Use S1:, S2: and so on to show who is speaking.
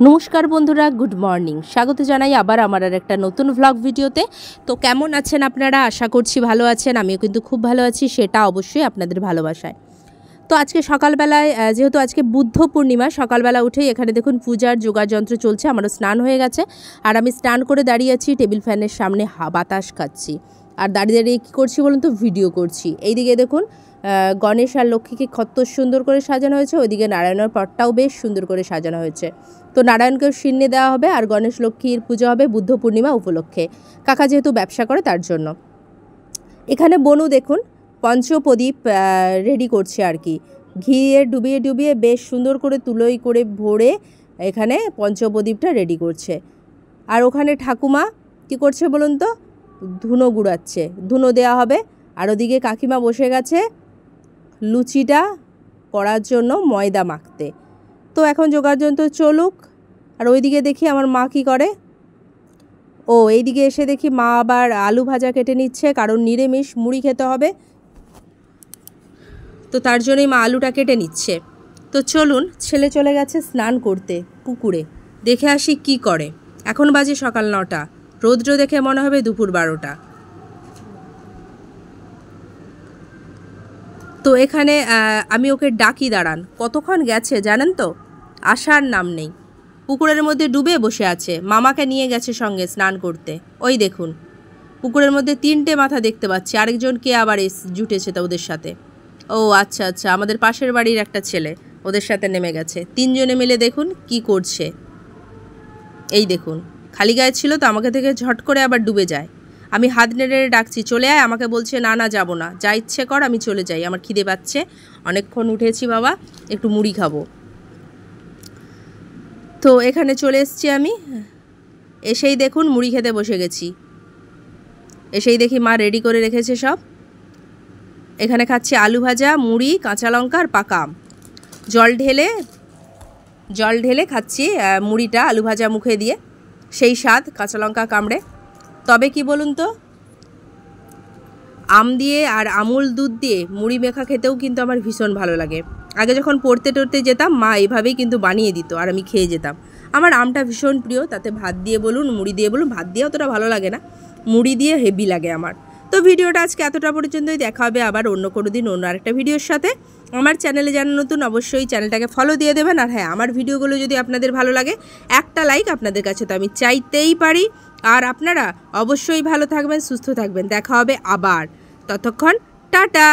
S1: নমস্কার বন্ধুরা, good morning. স্বাগত জানাই আবার আমার আর একটা নতুন ভ্লগ ভিডিওতে। তো কেমন আছেন আপনারা? আশা করছি ভালো আছেন। আমিও কিন্তু খুব ভালো আছি, সেটা অবশ্যই আপনাদের ভালোবাসায়। তো আজকে সকালবেলায়, যেহেতু আজকে বুদ্ধ পূর্ণিমা, সকালবেলা উঠেই এখানে দেখুন পূজার যোগাযন্ত্র চলছে। আমারও স্নান হয়ে গেছে আর আমি স্নান করে দাঁড়িয়ে আছি টেবিল ফ্যানের সামনে, বাতাস খাচ্ছি। আর দাঁড়িয়ে দাঁড়িয়ে কী করছি বলুন তো? ভিডিও করছি। এইদিকে দেখুন গণেশ আর লক্ষ্মীকে কত সুন্দর করে সাজানো হয়েছে। ওইদিকে নারায়ণের পটটাও বেশ সুন্দর করে সাজানো হয়েছে। তো নারায়ণকেও সিন্নি দেওয়া হবে আর গণেশ লক্ষ্মীর পুজো হবে বুদ্ধ পূর্ণিমা উপলক্ষে। কাকা যেহেতু ব্যবসা করে তার জন্য। এখানে বনু দেখুন পঞ্চপ্রদীপ রেডি করছে আর কি। ঘিয়ে ডুবিয়ে ডুবিয়ে বেশ সুন্দর করে তুলোই করে ভরে এখানে পঞ্চপ্রদীপটা রেডি করছে। আর ওখানে ঠাকুমা কী করছে বলুন তো? ধুনো গুড়াচ্ছে, ধুনো দেওয়া হবে। আর ওদিকে কাকিমা বসে গেছে লুচিটা করার জন্য ময়দা মাখতে। তো এখন যোগাযন্ত্র চলুক। আর ওইদিকে দেখি আমার মা কী করে। এইদিকে এসে দেখি মা আবার আলু ভাজা কেটে নিচ্ছে, কারণ নিরামিষ মুড়ি খেতে হবে, তো তার জন্যই মা আলুটা কেটে নিচ্ছে। তো চলুন, ছেলে চলে গেছে স্নান করতে পুকুরে, দেখে আসি কি করে। এখন বাজে সকাল 9টা, রৌদ্র দেখে মনে হবে দুপুর 12টা। তো এখানে আমি ওকে ডাকি, দাঁড়ান। কতক্ষণ গেছে জানেন তো? আসার নাম নেই। পুকুরের মধ্যে ডুবে বসে আছে। মামাকে নিয়ে গেছে সঙ্গে স্নান করতে। ওই দেখুন পুকুরের মধ্যে 3টে মাথা দেখতে পাচ্ছি। আরেকজন কে আবার জুটেছে তা ওদের সাথে। আচ্ছা আচ্ছা, আমাদের পাশের বাড়ির একটা ছেলে ওদের সাথে নেমে গেছে। 3জনে মিলে দেখুন কি করছে। এই দেখুন, খালি গায়ে ছিল তো আমাকে থেকে ঝট করে আবার ডুবে যায়। আমি হাত নেড়ে ডাকছি, চলে আয়। আমাকে বলছে না না, যাব না, যা ইচ্ছে কর, আমি চলে যাই, আমার খিদে পাচ্ছে, অনেকক্ষণ উঠেছি বাবা, একটু মুড়ি খাবো। তো এখানে চলে এসেছি আমি। এসেই দেখুন মুড়ি খেতে বসে গেছি। এসেই দেখি মা রেডি করে রেখেছে সব। এখানে খাচ্ছি আলু ভাজা, মুড়ি, কাঁচা লঙ্কা আর পাকা আম। জল ঢেলে খাচ্ছি মুড়িটা আলু ভাজা মুখে দিয়ে, সেই স্বাদ কাঁচা লঙ্কা কামড়ে। তবে কি বলুন তো, আম দিয়ে আর আমুল দুধ দিয়ে মুড়ি মেখা খেতেও কিন্তু আমার ভীষণ ভালো লাগে। আগে যখন পড়তে যেতাম মা এইভাবেই কিন্তু বানিয়ে দিত আর আমি খেয়ে যেতাম। আমার আমটা ভীষণ প্রিয়, তাতে ভাত দিয়ে বলুন মুড়ি দিয়ে বলুন, ভাত দিয়ে অতটা ভালো লাগে না, মুড়ি দিয়ে হেভি লাগে আমার। তো ভিডিওটা আজকে এতটা পর্যন্তই। দেখা হবে আবার অন্য কোনো দিন অন্য আরেকটা ভিডিওর সাথে। আমার চ্যানেলে যারা নতুন অবশ্যই চ্যানেলটাকে ফলো দিয়ে দেবেন। আর হ্যাঁ, আমার ভিডিওগুলো যদি আপনাদের ভালো লাগে, একটা লাইক আপনাদের কাছে তো আমি চাইতেই পারি। আর আপনারা অবশ্যই ভালো থাকবেন, সুস্থ থাকবেন। দেখা হবে আবার, ততক্ষণ টাটা।